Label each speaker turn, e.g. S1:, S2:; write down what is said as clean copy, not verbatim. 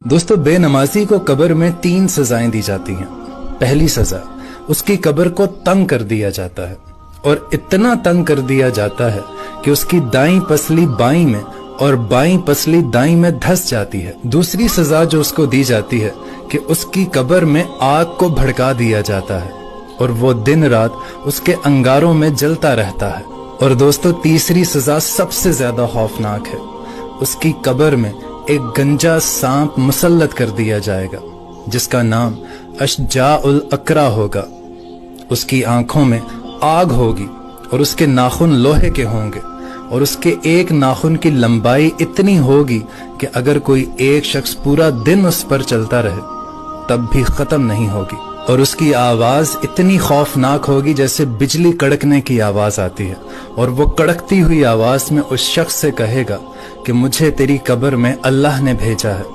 S1: दोस्तों, बेनमाजी को कब्र में 3 सजाएं दी जाती हैं। पहली सजा, उसकी कब्र को तंग कर दिया जाता है और इतना तंग कर दिया जाता है कि उसकी दाईं पसली बाईं में और बाईं पसली दाईं में धंस जाती है। दूसरी सजा जो उसको दी जाती है कि उसकी कब्र में आग को भड़का दिया जाता है और वो दिन रात उसके अंगारों में जलता रहता है। और दोस्तों, तीसरी सजा सबसे ज्यादा खौफनाक है। उसकी कब्र में एक गंजा सांप मुसल्लत कर दिया जाएगा जिसका नाम अशजाउल अकरा होगा। उसकी आंखों में आग होगी और उसके नाखून लोहे के होंगे और उसके एक नाखून की लंबाई इतनी होगी कि अगर कोई एक शख्स पूरा दिन उस पर चलता रहे तब भी खत्म नहीं होगी। और उसकी आवाज इतनी खौफनाक होगी जैसे बिजली कड़कने की आवाज आती है और वो कड़कती हुई आवाज में उस शख्स से कहेगा कि मुझे तेरी कब्र में अल्लाह ने भेजा है।